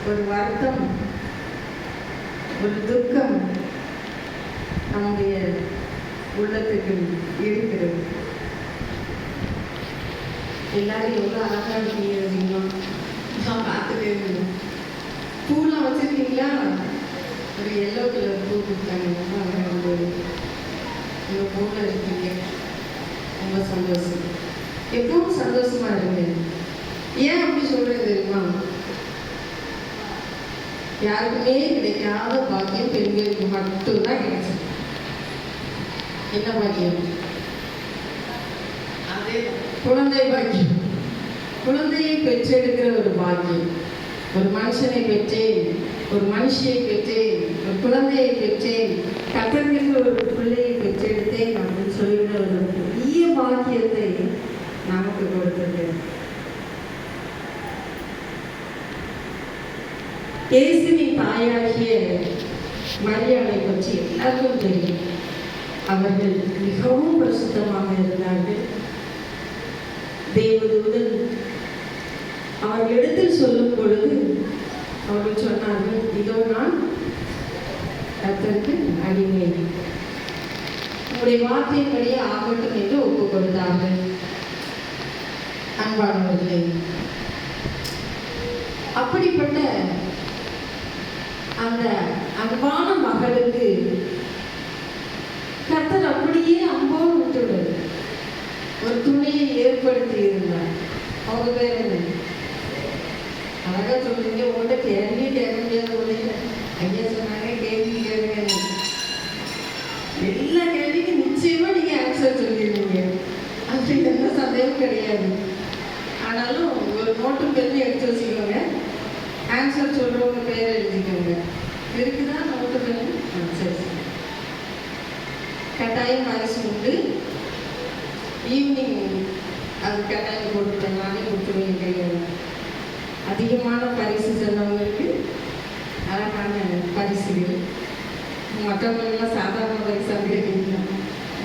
ஒரு வருத்தம், ஒரு துக்கம் நம்முடைய உள்ளத்துக்கு இருக்கிறது. எல்லாரும் எவ்வளோ அழகாக இருக்கீங்க, நான் பார்த்துட்டே இருந்தேன். பூலாம் வச்சுருக்கீங்களா? ஒரு எல்லோ கலர் பூ கொடுத்தாங்க, ரொம்ப அழகாக இருந்தது. உங்கள் பூவில் இருக்கீங்க, ரொம்ப சந்தோஷம். எப்பவும் சந்தோஷமா இருங்க. ஏன் அப்படி சொல்றது தெரியுமா? யாருக்குமே கிடைக்காத பாக்கியம் பெண்களுக்கு மட்டும்தான் கிடைச்சது. என்ன பாக்கியம்? அதே குழந்தை பாக்கியம். குழந்தையை பெற்றெடுக்கிற ஒரு பாக்கியம். ஒரு மனுஷனை பெற்றேன், ஒரு மனுஷியை பெற்றேன், ஒரு குழந்தையை பெற்றேன், கத்தங்கிற ஒரு பிள்ளையை பெற்றெடுத்தேன் அப்படின்னு சொல்லிவிட ஒரு பெரிய பாக்கியத்தை நமக்கு கொடுத்தது. இயேசுவின் தாயாகிய மரியாதை பற்றி எல்லாருக்கும் தெரியும். அவர்கள் மிகவும் பிரசுத்தமாக இருந்தார்கள். தேவதூதன் அவர்களிடத்தில் சொல்லும் பொழுது அவர்கள் சொன்னார்கள், இதோ நான் கர்த்தருக்கு அடிமை, உங்களுடைய வார்த்தையின்படியே ஆகட்டும் என்று ஒப்புக் கொடுத்தார்கள். அன்பானவர்களே, அப்படிப்பட்ட அந்த அன்பான மகளுக்கு கர்த்தர் அப்படியே அம்போடு விட்டுவிடுது. ஒரு துணையை ஏற்படுத்தி இருந்தார். அவங்க பேர் என்ன? அழகா சொல்றீங்க. உங்கள்கிட்ட கேள்வி கேட்க முடியாத உடைய ஐயா சொன்னாங்க, கேள்வி கேளுங்க. எல்லா கேள்விக்கும் நிச்சயமா நீங்க ஆன்சர் சொல்லிடுவீங்க, அப்படி எந்த சந்தேகம் கிடையாது. ஆனாலும் ஒரு நோட்டு பேர் எடுத்து வச்சுக்கோங்க. ஆன்சர் சொல்றவங்க பேரை எழுதிக்கோங்க. இருக்குதா நோட்டு பேர்? சரி சரி. கட்டாயம் பரிசு உண்டு. ஈவினிங் அது கட்டாயம் கொடுத்துட்டேன், நானே கொடுத்துருவேன் கையில். அதிகமான பரிசு சொன்னவங்களுக்கு அழகான பரிசுகள். மற்றவங்களுக்கெல்லாம் சாதாரண பரிசாக கேட்குறீங்க.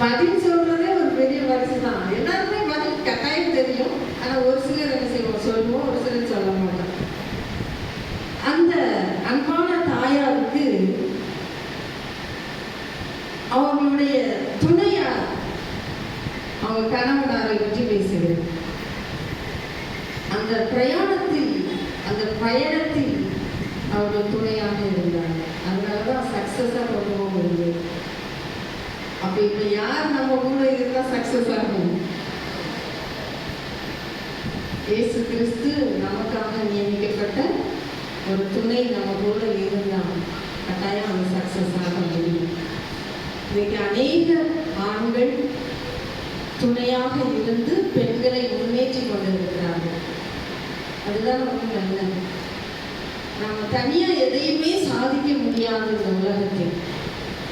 பதில் சொல்றதே ஒரு பெரிய பரிசு தான். எல்லாருமே பதில் கட்டாயம் தெரியும். ஆனால் ஒரு சிலர் என்ன செய்வோம், சொல்லுவோம், ஒரு சிலர் சொல்ல மாட்டோம். அந்த அன்பான தாயாருக்கு அவங்களுடைய துணையார் அவங்க கணவனாரை பற்றி பேசுகிறது. அந்த பிரயாணத்தில், அந்த பயணத்தில் அவருடைய துணையாக இருந்தாங்க. அதனாலதான் சக்சஸா கொண்டு போக முடியும். அப்ப இப்ப யார் நம்ம கூட இருந்தா சக்சஸ் ஆகும்? இயேசு கிறிஸ்து நமக்காக நியமிக்கப்பட்ட ஒரு துணை நம்ம கூட இருந்தால் கட்டாயம் அந்த சக்சஸ் ஆக முடியும். இன்னைக்கு அநேக ஆண்கள் துணையாக இருந்து பெண்களை முன்னேற்றி கொண்டிருக்கிறார்கள். அதுதான் ரொம்ப நல்லது. நாம தனியா எதையுமே சாதிக்க முடியாது இந்த உலகத்தில்.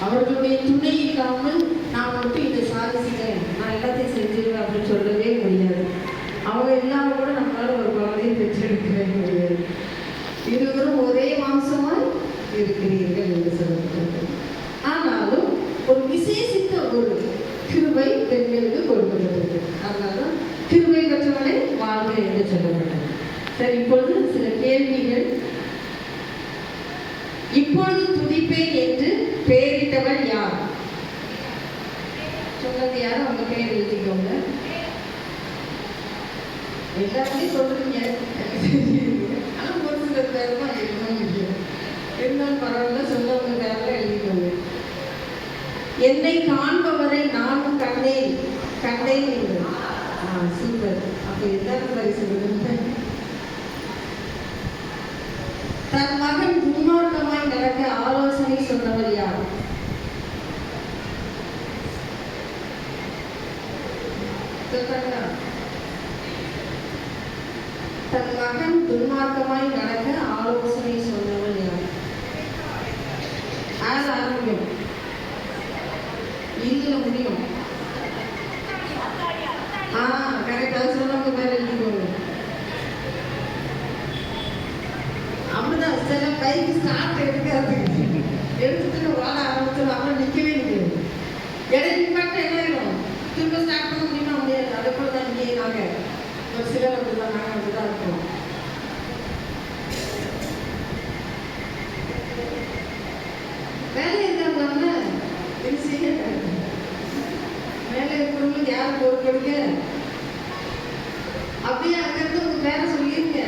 அவர்களுடைய துணை இல்லாமல் நான் மட்டும் இதை சாதிச்சுக்கிறேன், நான் எல்லாத்தையும் செஞ்சிருவேன் அப்படின்னு சொல்லவே முடியாது. அவங்க இல்லாம கூட நம்மளால ஒரு குழந்தையை பெற்றெடுக்கவே முடியாது. இருவரும் ஒரே மாம்சமாய் இருக்கிறீர்கள் என்று சொல்லப்பட்டது. ஆனாலும் ஒரு விசேஷித்த ஒரு கிருபை பெண்களுக்கு கொடுக்கப்பட்டது. அதனால்தான் கிருபை பெற்றவனை வாழ்க என்று சொல்லப்பட்டது. சரி, இப்பொழுது சில கேள்விகள். இப்பொழுது துதிப்பேன் என்று பெயரிட்டவள் யார்? சொன்னது யாரும் அவங்க பேர் எழுதிக்கோங்க. எல்லாருமே சொல்றீங்க, ஆனால் ஒரு சில பேர் தான் எழுதணும் முடியும். இருந்தாலும் பரவாயில்ல, சொன்னவங்க பேரெல்லாம் எழுதிக்கோங்க. என்னை காண்பவரை நானும் கண்டேன் கண்டேன் என்று. சூப்பர். அப்ப எல்லாரும் பரிசு கொடுங்க. தன் மகன் துன்மார்க்கமாய் நடக்க ஆலோசனை சொன்னவர் யார்? தன் மகன் துன்மார்க்கமாய் நடக்க ஆலோசனை சொன்னவர் யார்? ஆரம்பிக்கும். இதுல முடியும். கரெக்ட். அது சொன்னவங்க பேர் எழுதிக்கோங்க. அப்படிதான் சில பைக்கு ஸ்டார்ட் எடுக்காது, எடுத்துட்டு வாழ ஆரம்பிச்சு அப்புறம் நிற்கவே நிற்கிறது. இடையில நிப்பாட்ட என்ன ஆயிடும், திரும்ப ஸ்டார்ட் பண்ண முடியுமா? முடியாது. அதை போல தான் இங்கே நாங்கள் ஒரு சிலர் அப்படிதான், நாங்கள் அப்படிதான் இருக்கோம். யாரும் பொறுப்பெடுக்க? அப்படியே அங்கிருந்து உங்க பேரை சொல்லிருங்க.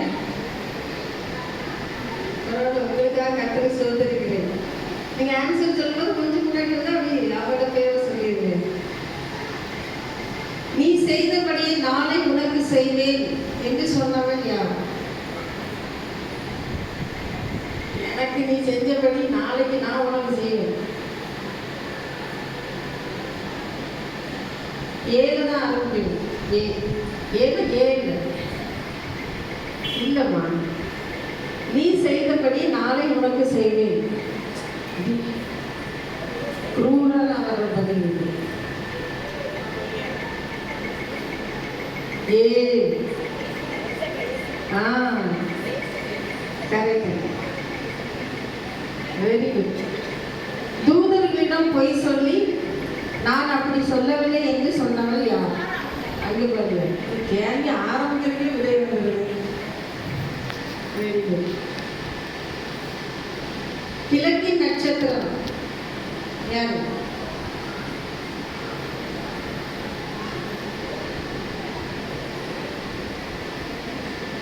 உங்களுக்காக கர்த்தரை சோதரிக்கிறேன். நீங்க ஆன்சர் சொல்லும்போது கொஞ்சம் முன்னாடி வந்து அப்படி அவரோட பேரை சொல்லிருங்க. நீ செய்தபடியே நாளை உனக்கு செய்வேன் என்று சொன்னவன் யார்? எனக்கு நீ செஞ்சபடி நாளைக்கு நான் உனக்கு செய்வேன். 7 தான் ஆரம்பிக்கும். 7 இல்லம்மா, நீ செய்தபடி நாளை உனக்கு செய்வேன். குரூரல் அவர் பதில். 7 கரெக்ட், வெரி குட். தூதர்களிடம் பொய் சொல்லி நான் அப்படி சொல்லவில்லை என்று சொன்னவள் யார்? அங்கே பாருங்க, கேள்வி ஆரம்பிக்கிறதே விடை வருகிறது. Very good. கிழக்கின் நட்சத்திரம் யார்?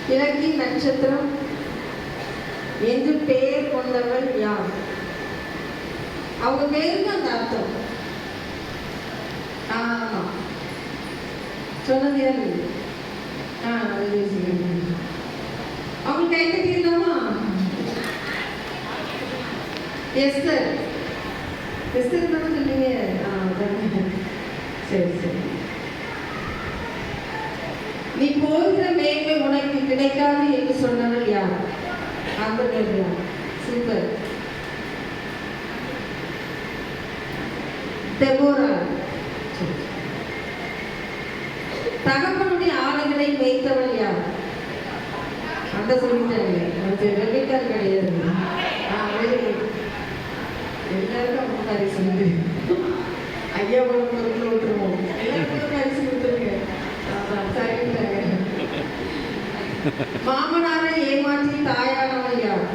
கிழக்கின் நட்சத்திரம் என்று பெயர் கொண்டவள் யார்? அவங்க பேருக்கு அந்த அர்த்தம். ஆமா, சொன்னது யாரு? அவங்க கைட்டு தீர்லாமா? எஸ்தர். எஸ்தர் தானே சொன்னீங்க? சரி சரி. நீ போகிற மேன்மை உனக்கு கிடைக்காது என்று சொன்னவள் யார்? அந்த யார்? சூப்பர். தெபோரா. தகப்பனுடைய ஆடுகளை வைத்தவள் யார்? அந்த சொல்லிட்டாங்க, வெள்ளிக்கால் கிடையாது. எல்லாருக்கும் பரிசு உண்டு. ஐயா பொருள் விட்டுருவோம், எல்லாருக்கும் பரிசு கொடுத்துருங்க. மாமனாரை ஏமாற்றி தாயானவள் யார்?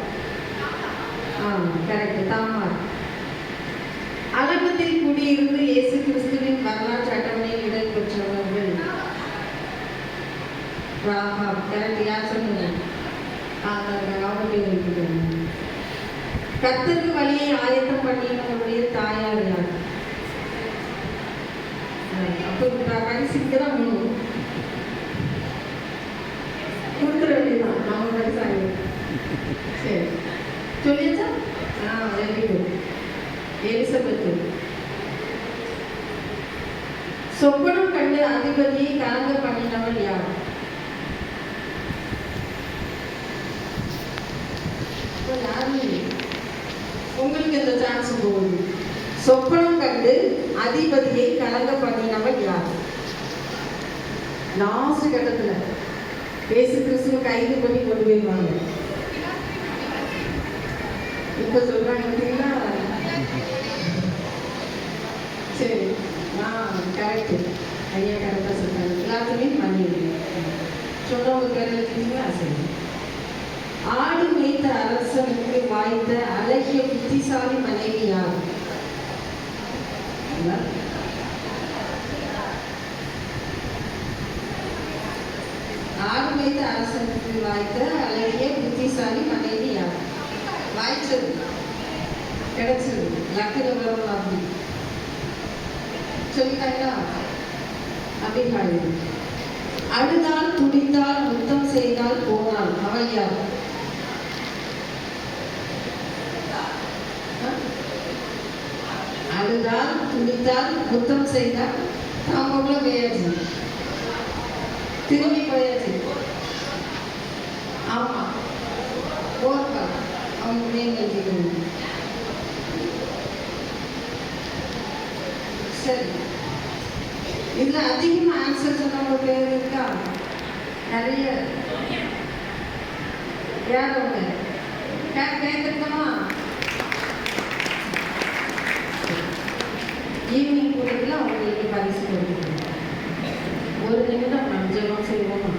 கரெக்ட், தாமார். அலங்கத்தில் குடியிருந்து இயேசு கிறிஸ்துவின் வரலாற்று அட்டவணையில் இடம் பெற்றவர்கள் ராகாப். கரெக்ட், யார் சொன்னீங்க? கர்த்தருக்கு வழியை ஆயத்தம் பண்ணினவருடைய தாயார் யார்? அப்போ கடைசிக்குதான் கொடுத்துட வேண்டியதான். அவங்க கடைசாங்க. சரி, சொல்லியாச்சா? Very good. எலிசபெத். சொப்பனம் கண்டு அதிபதியை கலங்க பண்ணினவள் யார்? உங்களுக்கு இந்த சான்ஸ் போகுது. சொப்பனம் கண்டு அதிபதியை கலங்க பண்ணினவள் யார்? லாஸ்ட் கட்டத்துல இயேசு கிறிஸ்துவ கைது பண்ணி கொண்டு போயிருவாங்க. இப்ப சொல்றாங்க பார்த்தீங்களா? சரி, கரெக்ட். ஐயா கரெக்டாக சொல்றாங்க. எல்லாத்துலேயும் பண்ணிடுங்க. சொன்னவங்க பேர் எழுதிங்களா? சரி. ஆடு மேய்த்த அரசனுக்கு வாய்த்த அழகிய புத்திசாலி மனைவி யார்? ஆடு மேய்த்த அரசனுக்கு வாய்த்த அழகிய புத்திசாலி மனைவி யார்? வாய்ச்சது, கிடைச்சது, லக்கில் வரும். அப்படி சொல்லிட்டாங்களா? அப்படி அழுதால், துடித்தால், முத்தம் செய்தால், போனால் அவள் யார்? அழுதால், துடித்தால், முத்தம் செய்தால், தாமக்குள்ள போயாச்சு, திரும்பி போயாச்சு. ஆமா, போர்க்கா அவங்க நேம் எழுதிக்கணும். சரி, இதுல அதிகமா ஆன்சர் சொன்னவங்க பேர் இருக்கா? நிறைய. யார் அவங்க? கேட்கணுமா? ஈவினிங் கூட்டத்தில் அவங்களுக்கு பரிசு கொடுக்கணும். ஒரு நிமிடம் நாம் ஜெபம் செய்வோமா?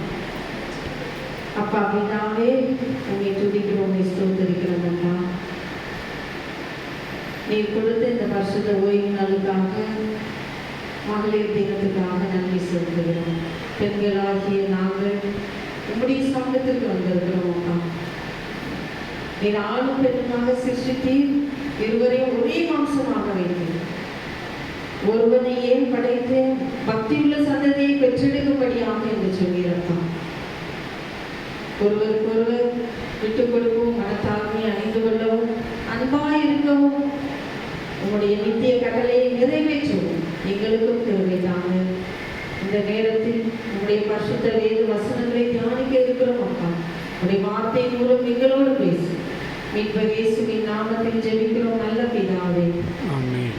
அப்பா பிதாவே, உங்களை துதிக்கிறோம், உங்களை ஸ்தோத்திரிக்கிறோம். அம்மா, நீர் கொடுத்த இந்த பரிசுத்த ஓய்வு நாளுக்காக மகளிர் தினத்துக்காக நன்றி செலுத்துகிறோம். பெண்களாகிய நாங்கள் உங்களுடைய சமூகத்திற்கு வந்திருக்கிறோம். அப்பா, நீர் ஆணும் பெண்ணுமாக சிருஷ்டித்தீர், இருவரையும் ஒரே மாம்சமாக வைத்தீர். ஒருவனை ஏன் படைத்து பக்தியுள்ள சந்ததியை பெற்றெடுக்கும்படியாக என்று சொல்கிறப்பா, ஒருவருக்கு ஒருவர் விட்டுக் கொடுக்கவும், மனத்தாழ்மை அணிந்து கொள்ளவும், அன்பாயிருக்கவும், உங்களுடைய நித்திய கட்டளையை நிறைவேற்றவும் எங்களுக்கும் தேவைதாங்க. இந்த நேரத்தில் உங்களுடைய பரிசுத்த வேத வசனங்களை தியானிக்க இருக்கிறோம். அப்பா, உங்களுடைய வார்த்தை மூலம் எங்களோடு பேசு. மீட்பர் இயேசுவின் நாமத்தில் ஜெபிக்கிறோம் நல்ல பிதாவே, ஆமென்.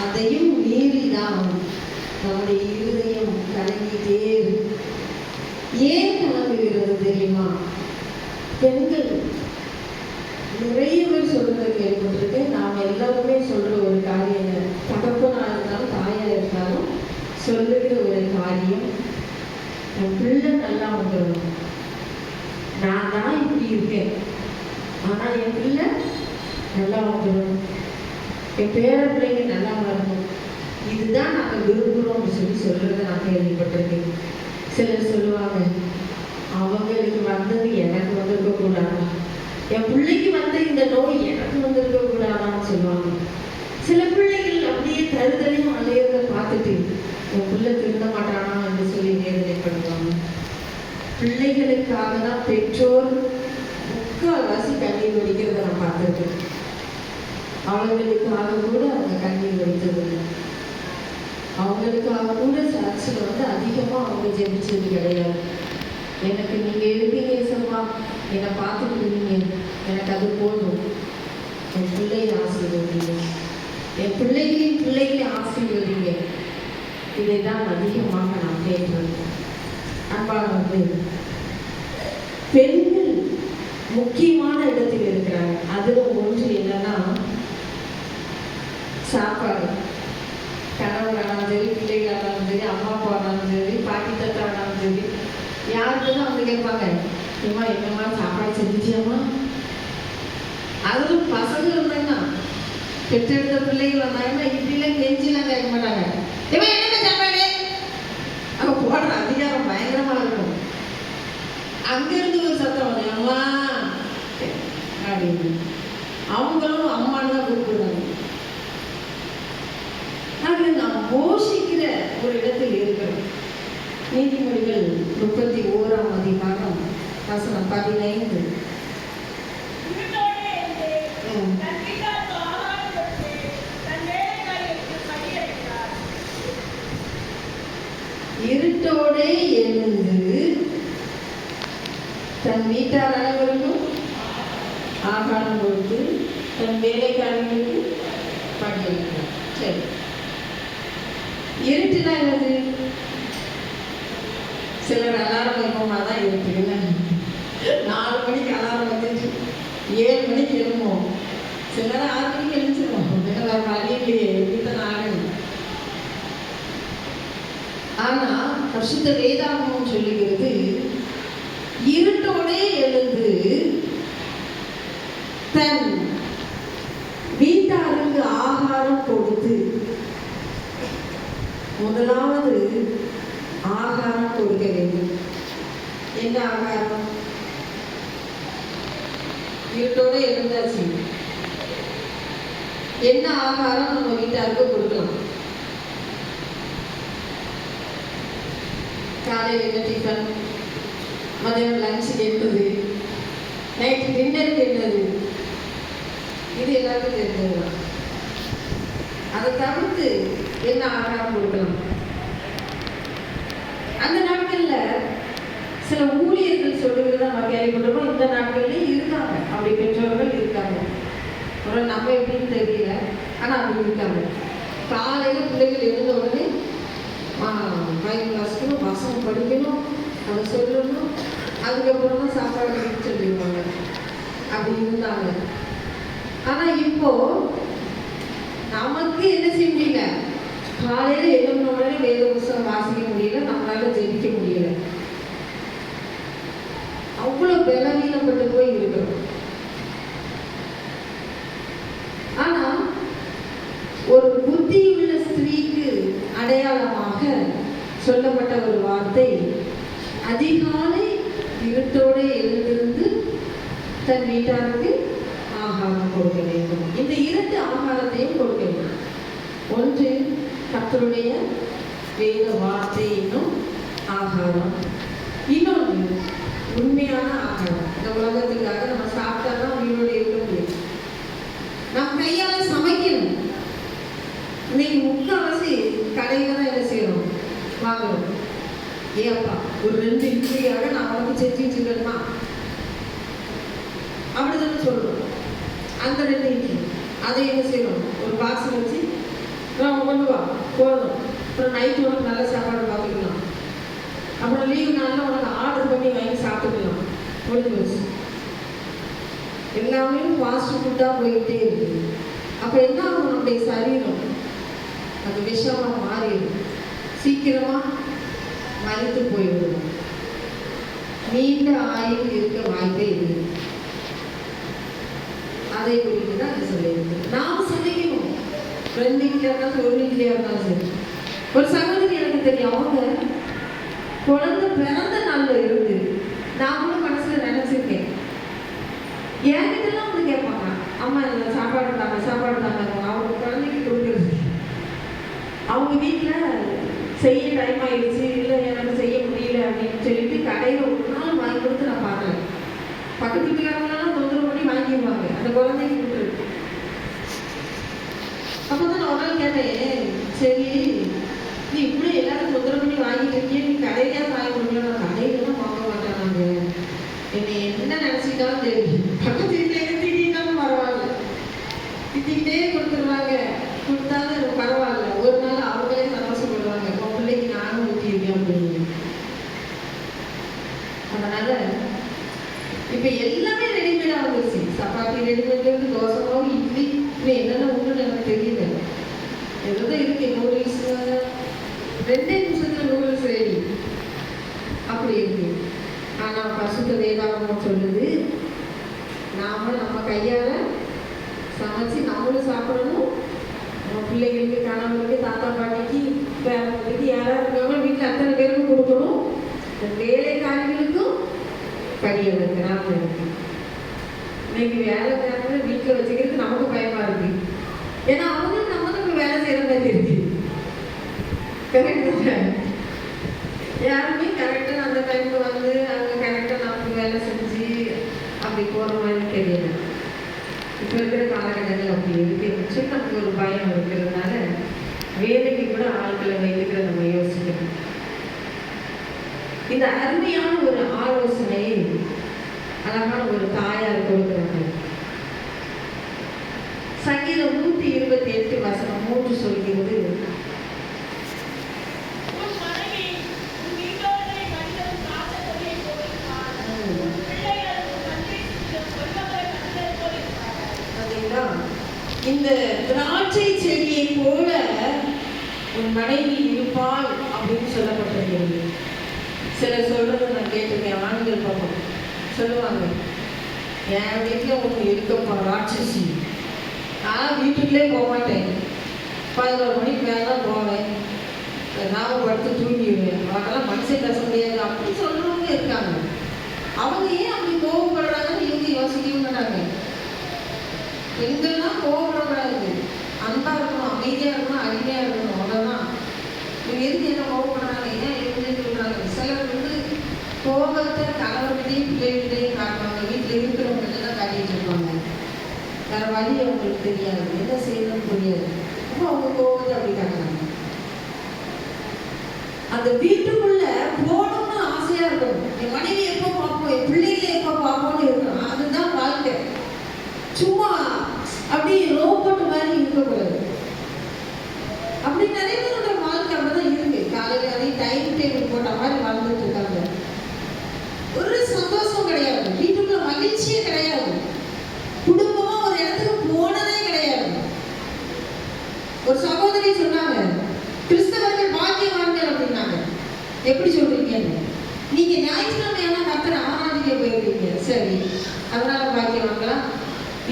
அதையும் மீறிதான் நம்முடைய இருதயம் கலங்கிட்டே இருக்கு. ஏன் கலங்குகிறது தெரியுமா? பெண்கள் நிறைய பேர் சொல்றதை கேள்விப்பட்டிருக்கு. நாம் எல்லாருமே சொல்ற ஒரு காரியம், தகப்பனா இருந்தாலும் தாயா இருந்தாலும் சொல்லுகிற ஒரு காரியம், என் பிள்ளை நல்லா வந்துடும். நான் தான் இப்படி இருக்கேன், ஆனா என் பிள்ளை நல்லா வந்துடும், என் பேர பிள்ளைங்க நல்லா வரணும், இதுதான் நாங்கள் விரும்புகிறோம் அப்படின்னு சொல்றதை நான் கேள்விப்பட்டிருக்கேன். சிலர் சொல்லுவாங்க, அவங்களுக்கு வந்தது எனக்கு வந்திருக்க கூடாதா, என் பிள்ளைக்கு வந்த இந்த நோய் எனக்கு வந்திருக்க கூடாதான்னு சொல்லுவாங்க. சில பிள்ளைகள் அப்படியே தருதலையும் அலையறத பார்த்துட்டு என் பிள்ளை திருந்த மாட்டானா என்று சொல்லி வேதனைப்படுவாங்க. பிள்ளைகளுக்காக தான் பெற்றோர் முக்கால்வாசி கண்ணீர் வடிக்கிறத நான் பார்த்துருக்கேன். அவங்களுக்காக கூட அவங்க கண்ணீர் வடித்ததில்லை. அவங்களுக்காக கூட சர்ச்சில் அதிகமாக அவங்க ஜெபிச்சது கிடையாது. எனக்கு நீங்கள் இருப்பீங்க ஏசப்பா, என்னை பார்த்துக்கிட்டீங்க, எனக்கு அது போதும், என் பிள்ளையை ஆசீர்வதிங்க, என் பிள்ளைகளின் பிள்ளைகளை ஆசீர்வதிங்க, இதை தான் அதிகமாக நான் கேட்கிறேன். அன்பானவர்களே, பெண்கள் முக்கியமான இடத்தில் இருக்கிறாங்க. அதுல ஒன்று என்னன்னா சாப்பாடு. கணவரானாலும் சரி, பிள்ளைகளானாலும் சரி, அம்மா அப்பானாலும் சரி, பாட்டி தத்தானாலும் சரி, யாருக்கு தான் வந்து கேட்பாங்க, ஏம்மா என்னம்மா சாப்பாடு செஞ்சுட்டியாம்மா? அதுவும் பசங்க இருந்தாங்கன்னா, பெற்றெடுத்த பிள்ளைகள் வந்தாங்கன்னா இப்படிலாம் கெஞ்சிலாம் கேட்க மாட்டாங்க. ஏம்மா என்னம்மா சாப்பாடு? அவங்க போடுற அதிகாரம் பயங்கரமா இருக்கும். அங்கிருந்து ஒரு சத்தம் வரும், அம்மா அப்படின்னு. அவங்களும் அம்மான்னு தான் கூப்பிடுவாங்க. ஆக நாம் போஷிக்கிற ஒரு இடத்தில் இருக்கிறோம். நீதிமொழிகள் 31ஆம் அதிகாரம் வசனம் 15. இருட்டோடே எழுந்து தன் வீட்டார் அனைவருக்கும் ஆகாரம் கொடுத்து தன் வேலைக்காரர்களுக்கு படிக்கிறார். சரி, இருட்டுனா என்னது? சிலர் அலாரம் வைப்போமா தான் இருக்குதுல்ல. 4 மணிக்கு அலாரம் வந்துச்சு, 7 மணிக்கு எழுவோம். சிலர் 6 மணிக்கு எழுந்துருவோம். வேற வழியிலேயே இப்படித்தான் ஆகணும். ஆனா பரிசுத்த வேதாகமம் சொல்லுகிறது, இருட்டோடே எழுந்து தன் வீட்டாருக்கு ஆகாரம் கொடுத்து. முதலாவது ஆகாரம் கொடுக்க வேண்டும். என்ன ஆகாரம்? இருட்டோட எழுந்தாச்சு, என்ன ஆகாரம் நம்ம வீட்டாருக்கு கொடுக்கலாம்? காலையில் என்ன டிஃபன், மதியம் லஞ்சுக்கு என்னது, நைட்டு டின்னருக்கு என்னது, இது எல்லாருக்கும் தெரிஞ்சதுதான். அதை தவிர்த்து என்ன ஆகாரம் கொடுக்கலாம்? அந்த நாட்கள்ல சில ஊழியர்கள் சொல்லுகிறத நம்ம கேள்விப்பட்டிருக்கோம். இந்த நாட்கள்லயும் இருக்காங்க, அப்படி பெற்றோர்கள் இருக்காங்க. ஒரு நம்ம எப்படின்னு தெரியல, ஆனா அப்படி இருக்காங்க. காலையில பிள்ளைகள் எழுந்த உடனே பைபிள் வாசிக்கணும், வசனம் படிக்கணும், அதை சொல்லணும், அதுக்கப்புறம் தான் சாப்பாடு சொல்லிடுவாங்க. அப்படி இருந்தாங்க. ஆனா இப்போ நமக்கு என்ன செய்ய முடியல? காலையில எழுந்த உடனே வேத புத்தகம் வாசிக்க முடியல, நம்மளால ஜெபிக்க முடியல. அவ்வளவு பலவீனப்பட்டு போய் இருக்கிறோம். ஆனா ஒரு புத்தியுள்ள ஸ்திரீக்கு அடையாளமாக சொல்லப்பட்ட ஒரு வார்த்தை, அதிகாலை இருட்டோடு எழுந்திருந்து தன் வீட்டாருக்கு ஆகாரம் கொடுக்க வேண்டும். இந்த 2 ஆகாரத்தையும் கொடுக்க வேண்டும். ஒன்று கர்த்தருடைய வேத வார்த்தை என்னும் ஆகாரம், இன்னொன்று உண்மையான ஆகாரம். இந்த உலகத்துக்காக நம்ம சாப்பிட்டாதான் உயிரோடு இருக்க முடியும். நம்ம கையால சமைக்கணும். இன்னைக்கு முக்கால்வாசி கடையில தான் என்ன செய்யணும், வாங்கணும். ஏப்பா ஒரு 2 இட்லியாக நான் வந்து செஞ்சு வச்சுக்கணுமா அப்படிதானே சொல்றோம். அந்த 2 இட்லி அதை என்ன செய்யணும், ஒரு பாக்ஸ் வச்சு நம்ம கொண்டு வா போதும். அப்புறம் நைட்டு உனக்கு நல்ல சாப்பாடு பார்த்துக்கலாம். அப்புறம் லீவு நாளில் உனக்கு ஆர்டர் பண்ணி வாங்கி சாப்பிட்டுக்கலாம். முடிஞ்சு வச்சு எல்லாமே ஃபாஸ்ட் ஃபுட்டாக போயிட்டே இருக்குது. அப்போ என்ன ஆகும்? நம்முடைய சரீரம் அது விஷமாக மாறிடும், சீக்கிரமாக மறித்து போய்விடும், நீண்ட ஆயுள் இருக்க வாய்ப்பே இல்லை. அதை குறித்து தான் அது சொல்லியிருக்கு. நாம் சமைக்கணும். 2 இட்லியாக இருந்தாலும் 1 இட்லியாக இருந்தாலும் சரி. ஒரு சகோதரி எனக்கு தெரியும், அவங்க குழந்தை பிறந்த நாளில் இருந்து நான் கூட மனசுல நினைச்சிருக்கேன். என்கிட்டலாம் வந்து கேட்பாங்க, அம்மா இந்த சாப்பாடு தாங்க சாப்பாடு தாங்க. அவங்க குழந்தைக்கு கொடுக்குறது, அவங்க வீட்டில் செய்ய டைம் ஆயிடுச்சு, இல்லை எனக்கு செய்ய முடியல அப்படின்னு சொல்லிட்டு கடையில் ஒரு நாள் வாங்கி கொடுத்து நான் பார்க்கல. பக்கத்து வீட்டுக்காரங்களாம் தொந்தரவு பண்ணி வாங்கிடுவாங்க அந்த குழந்தைக்கு கொடுக்குறது. அப்போ தான் நான் ஒரு நாள் கேட்டேன், சரி நீ இப்படி எல்லாரும் தொந்தரவு பண்ணி வாங்கிட்டு இருக்கியே, நீ கடையிலே வாங்கி கொடுக்கல. நான் கடையிலாம் வாங்க மாட்டேன். நாங்கள் என்னை என்ன நினச்சிட்டாலும் தெரியும், பக்கத்து வீட்டில் திட்டினாலும் பரவாயில்ல, திட்டிக்கிட்டே கொடுத்துருவாங்க. கொடுத்தாலும் பரவாயில்ல, ஒரு நாள் அவங்களே சந்தோஷப்படுவாங்க, உன் பிள்ளைக்கு நானும் ஊற்றியிருக்கேன் அப்படின்னு. அதனால இப்போ எல்லாமே ரெடிமேடாக வந்துருச்சு. சப்பாத்தி ரெடிமேட்லேருந்து, தோசை மாவு, இட்லி, இப்போ என்னென்ன ஒன்றுன்னு எனக்கு தெரியல. எதுதான் இருக்கு, நூடுல்ஸ் 2 நிமிஷத்துல நூடுல்ஸ் ரெடி. அப்படி இருக்கு. ஆனா பரிசுத்த வேதாகமம் சொல்லுது, நாம நம்ம கையால சமைச்சு நம்மளும் சாப்பிடணும், நம்ம பிள்ளைகளுக்கு, கணவருக்கு, தாத்தா பாட்டிக்கு, பேரனுக்கு, யாராவது இருக்காங்களோ வீட்டில் அத்தனை பேருக்கும் கொடுக்கணும். வேலைக்காரிகளுக்கும் படிய வைக்கிறாங்க. இன்னைக்கு வேலைக்காரங்க வீட்டில் வச்சுக்கிறது நமக்கு பயமா இருக்கு. ஏன்னா அவங்க நம்ம வேலை செய்யற மாதிரி இருக்கு. கரெக்ட். யாருமே கரெக்டாக அந்த டைமுக்கு வந்து அவங்க கரெக்டாக நமக்கு வேலை செஞ்சு அப்படி போகிற மாதிரி தெரியல. இப்போ இருக்கிற காலகட்டங்கள் அப்படி இருக்கு. நமக்கு ஒரு பயம் இருக்கிறதுனால வேலைக்கு கூட ஆட்களை வைத்துக்கிற நம்ம யோசிக்கணும். இந்த அருமையான ஒரு ஆலோசனையை அழகான ஒரு தாயார் கொடுக்குறாங்க. சங்கீதம் 128:3 சொல்கிறது, இந்த திராட்சை செடியை போல உன் மனைவி இருப்பாள் அப்படின்னு சொல்லப்பட்டிருக்கிறது. சிலர் சொல்றதை நான் கேட்டிருக்கேன். ஆண்கள் பாப்போம் சொல்லுவாங்க, என் வீட்டில் ஒன்று இருக்கப்பா ராட்சசி, நான் வீட்டுக்குள்ளே போக மாட்டேன், 11 மணிக்கு மேலே தான் போவேன், நாம படுத்து தூங்கிடுவேன், அவங்கெல்லாம் மனுஷன் பேச முடியாது அப்படி சொல்றவங்க இருக்காங்க. அவங்க ஏன் அப்படி கோவப்படுறாங்கன்னு இவங்க யோசிக்கவே மாட்டாங்க. பெண்கள்லாம் கோவப்படக்கூடாது, அன்பா இருக்கணும், அமைதியா இருக்கணும், அருமையா இருக்கணும், அவ்வளவுதான். இவங்க எதுக்கு என்ன கோவப்படுறாங்க, ஏன் எழுதுன்னு சொல்றாங்க. சிலர் வந்து கோபத்தை கணவர்கிட்டையும் பிள்ளைகிட்டையும் காட்டுவாங்க, வீட்டில் இருக்கிறவங்க தான் காட்டிட்டு இருப்பாங்க. வேற வழி அவங்களுக்கு தெரியாது, என்ன செய்யணும்னு புரியாது. அப்போ அவங்க கோபத்தை அப்படி காட்டுறாங்க. அந்த வீட்டுக்குள்ள போகணும்னு ஆசையா இருக்கணும். என் மனைவி எப்போ பார்ப்போம், என் பிள்ளைகளை எப்போ பார்ப்போம்னு இருக்கணும். அதுதான் வாழ்க்கை. சும்மா அப்படி ரோபோட் மாதிரி இருக்கக்கூடாது. அப்படி நிறைய பேரோட வாழ்க்கை அப்படிதான் இருக்கு. காலையில அதே டைம் டேபிள் போட்ட மாதிரி வாழ்ந்துட்டு இருக்காங்க. ஒரு சந்தோஷம் கிடையாது, வீட்டுக்குள்ள மகிழ்ச்சியே கிடையாது, குடும்பமா ஒரு இடத்துக்கு போனதே கிடையாது. ஒரு சகோதரி சொன்னாங்க, கிறிஸ்தவர்கள் பாக்கியவான்கள் அப்படின்னாங்க. எப்படி சொல்றீங்க? நீங்க ஞாயிற்றுக்கிழமையான கர்த்தரை ஆராதிக்க போயிருக்கீங்க, சரி, அதனால பாக்கியவான்களா?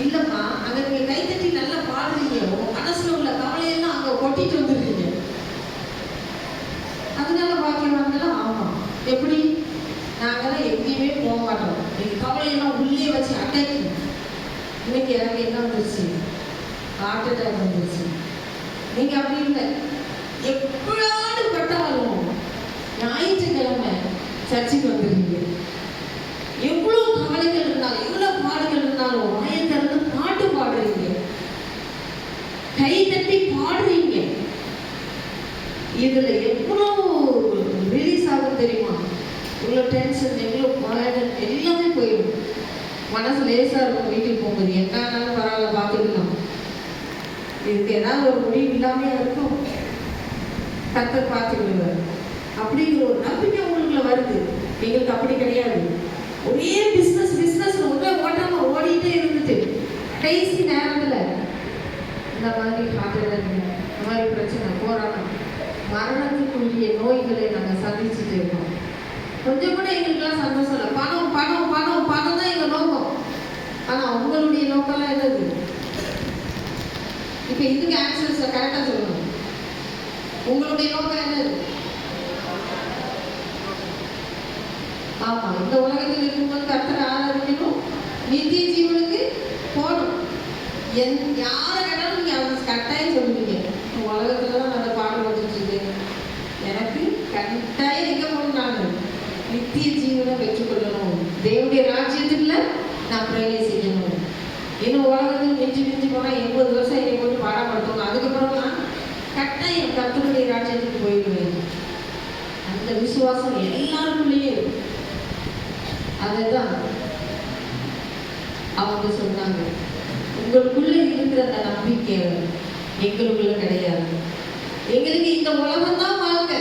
இல்லம்மா, அங்க நீங்க கைத்தட்டி நல்லா பாடுறீங்க, உங்க மனசுல உள்ள கவலையெல்லாம் அங்க கொட்டிட்டு வந்துருக்கீங்க, அதனால பாக்கியவான்களா? ஆமா. எப்படி? நாங்கெல்லாம் எங்கேயுமே போக மாட்டோம், எங்க கவலையெல்லாம் உள்ளே வச்சு அடக்கி. இன்னைக்கு எனக்கு என்ன வந்துருச்சு? ஹார்ட் அட்டாக் வந்துருச்சு. நீங்க அப்படி இல்லை, எப்படாடு பட்டாலும் ஞாயிற்றுக்கிழமை சர்ச்சுக்கு வந்துருக்கீங்க. எவ்வளவு கவலைகள் இருந்தாலும், எவ்வளவு பாடுகள் இருந்தாலும் வாயை திறந்து பாட்டு பாடுறீங்க, கை தட்டி பாடுறீங்க. இதுல எவ்வளவு ரிலீஸ் ஆகும் தெரியுமா? இவ்வளவு டென்ஷன், எவ்வளவு பயம் எல்லாமே போயிடும். மனசு லேசா இருக்கும். வீட்டுக்கு போகும்போது என்னன்னாலும் பரவாயில்ல, பார்த்துக்கலாம், இதுக்கு ஏதாவது ஒரு முடிவு இல்லாம இருக்கும், கர்த்தர் பார்த்துக்கிடுவார் அப்படிங்கிற ஒரு நம்பிக்கை உங்களுக்குள்ள வருது. எங்களுக்கு அப்படி கிடையாது. ஒரே பிஸ்னஸ் பிஸ்னஸ் ஒரே ஓட்டாம ஓடிட்டே இருந்துட்டு கடைசி நேரத்துல இந்த மாதிரி காட்டுறது, இந்த மாதிரி பிரச்சனை, போராட்டம், மரணத்துக்குரிய நோய்களை நாங்கள் சந்திச்சுட்டு இருக்கோம். கொஞ்சம் கூட எங்களுக்கெல்லாம் சந்தோஷம் இல்லை. பணம் பணம் பணம் பணம் தான் எங்க நோக்கம். ஆனா உங்களுடைய நோக்கம்லாம் என்னது? இப்ப இதுக்கு ஆன்சர்ஸ் கரெக்டா சொல்லணும். உங்களுடைய நோக்கம் என்னது? ஆமா, இந்த உலகத்தில் இருக்கும்போது கர்த்தரை ஆராதிக்கணும், நித்திய ஜீவனுக்கு போகணும். யாரை கேட்டாலும் நீங்க அவங்க கட்டாயம் சொல்லுவீங்க, உலகத்துலதான் நான் பாடுபட்டு இருக்கேன், எனக்கு கட்டாயம் எங்க போகணும், நான் நித்திய ஜீவனை பெற்றுக்கொள்ளணும், தேவனுடைய ராஜ்யத்துக்குள்ள நான் பிரவேசிக்கணும். இன்னும் உலகத்தில் மிஞ்சி மிஞ்சி போனா 80 வருஷம் என்னை போட்டு பாடப்படுத்துவாங்க, அதுக்கப்புறம் நான் கட்டாயம் கர்த்தருடைய ராஜ்யத்துக்கு போயிடுவேன். அந்த விசுவாசம் எல்லாருக்குள்ளேயே இருக்கு. அதுதான் அவங்க சொன்னாங்க, உங்களுக்குள்ள இருக்கிற அந்த நம்பிக்கை எங்களுக்குள்ள கிடையாது. எங்களுக்கு இந்த உலகம் தான் வாழ்க்கை.